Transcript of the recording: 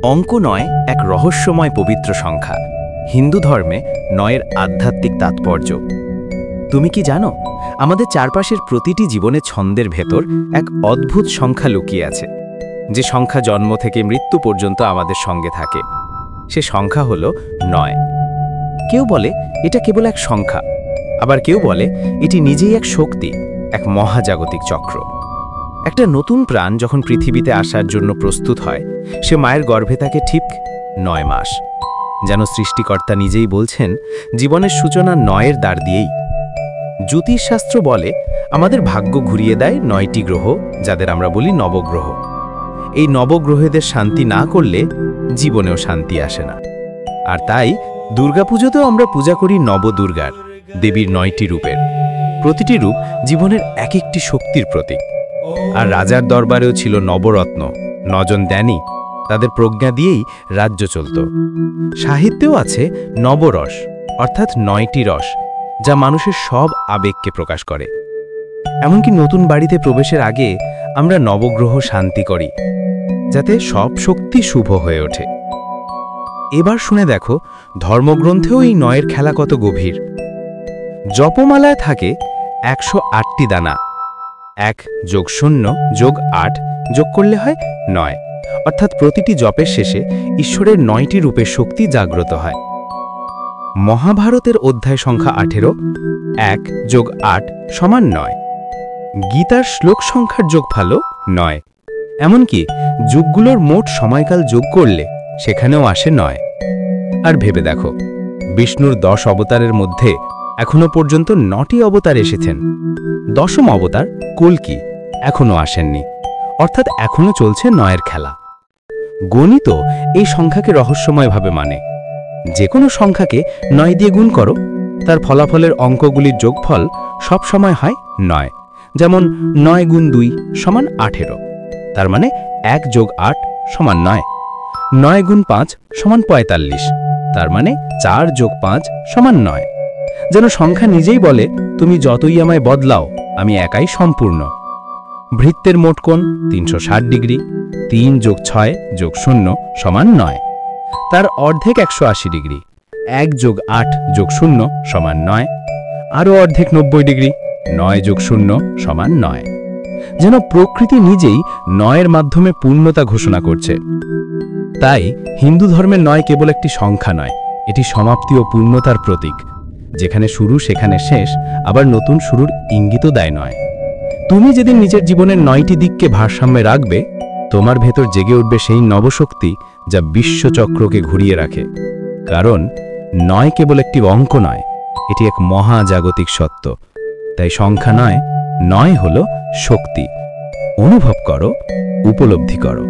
অঙ্ক ৯ এক রহস্যময় পবিত্র সংখ্যা। হিন্দু ধর্মে ৯-এর আধ্যাত্মিক তাৎপর্য। তুমি কি জানো, আমাদের চারপাশের প্রতিটি জীবনে ছন্দের ভেতর এক অদ্ভুত সংখ্যা লুকিয়ে আছে, যে সংখ্যা জন্ম থেকে মৃত্যু পর্যন্ত আমাদের সঙ্গে থাকে। সে সংখ্যা হল ৯। কেউ বলে এটা কেবল এক সংখ্যা, আবার কেউ বলে এটি নিজেই এক শক্তি, এক মহাজাগতিক চক্র। একটা নতুন প্রাণ যখন পৃথিবীতে আসার জন্য প্রস্তুত হয়, সে মায়ের গর্ভে থাকে ঠিক ৯ মাস। যেন সৃষ্টিকর্তা নিজেই বলছেন, জীবনের সূচনা ৯-এর দ্বার দিয়েই। জ্যোতিষশাস্ত্র বলে আমাদের ভাগ্য ঘুরিয়ে দেয় ৯টি গ্রহ, যাদের আমরা বলি নবগ্রহ। এই নবগ্রহদের শান্তি না করলে জীবনেও শান্তি আসে না। আর তাই দুর্গাপুজোতেও আমরা পূজা করি নবদুর্গার, দেবীর ৯টি রূপের। প্রতিটি রূপ জীবনের এক একটি শক্তির প্রতীক। আর রাজার দরবারেও ছিল নবরত্ন, ৯জন জ্ঞানী, তাদের প্রজ্ঞা দিয়েই রাজ্য চলত। সাহিত্যেও আছে নবরস, অর্থাৎ ৯টি রস, যা মানুষের সব আবেগকে প্রকাশ করে। এমনকি নতুন বাড়িতে প্রবেশের আগে আমরা নবগ্রহ শান্তি করি, যাতে সব শক্তি শুভ হয়ে ওঠে। এবার শুনে দেখো, ধর্মগ্রন্থেও এই ৯-এর খেলা কত গভীর। জপমালায় থাকে ১০৮টি দানা। ১+০+৮ যোগ করলে হয় ৯, অর্থাৎ প্রতিটি জপের শেষে ঈশ্বরের ৯টি রূপের শক্তি জাগ্রত হয়। মহাভারতের অধ্যায় সংখ্যা ১৮, ১+৮ = ৯। গীতার শ্লোক সংখ্যার যোগফলও ৯। এমনকি যুগগুলোর মোট সময়কাল যোগ করলে সেখানেও আসে ৯। আর ভেবে দেখো, বিষ্ণুর ১০ অবতারের মধ্যে এখনো পর্যন্ত ৯টি অবতার এসেছেন। ১০ম অবতার কল্কি এখনো আসেননি, অর্থাৎ এখনো চলছে ৯-এর খেলা। গণিত এই সংখ্যাকে রহস্যময়ভাবে মানে। যে কোনো সংখ্যাকে ৯ দিয়ে গুণ করো, তার ফলাফলের অঙ্কগুলির যোগফল সব সময় হয় ৯। যেমন ৯ × ২ = ১৮, তার মানে ১+৮ = ৯। ৯ × ৫ = ৪৫, তার মানে ৪+৫ = ৯। যেন সংখ্যা নিজেই বলে, তুমি যতই আমায় বদলাও, আমি একাই সম্পূর্ণ। বৃত্তের মোট কোণ ৩৬০ ডিগ্রি। ৩+৬+০ = ৯, তার অর্ধেক ১৮০ ডিগ্রি। ১+৮+০ = ৯, আরও অর্ধেক ৯০ ডিগ্রি। ৯+০ = ৯। যেন প্রকৃতি নিজেই ৯-এর মাধ্যমে পূর্ণতা ঘোষণা করছে। তাই হিন্দু ধর্মের ৯ কেবল একটি সংখ্যা নয়, এটি সমাপ্তি ও পূর্ণতার প্রতীক। যেখানে শুরু সেখানে শেষ, আবার নতুন শুরুর ইঙ্গিতও দেয় ৯। তুমি যেদিন নিজের জীবনের ৯টি দিককে ভারসাম্যে রাখবে, তোমার ভেতর জেগে উঠবে সেই নবশক্তি যা বিশ্বচক্রকে ঘুরিয়ে রাখে। কারণ ৯ কেবল একটি অঙ্ক নয়, এটি এক মহাজাগতিক সত্য। তাই সংখ্যা নয়, ৯ হলো শক্তি। অনুভব করো, উপলব্ধি করো।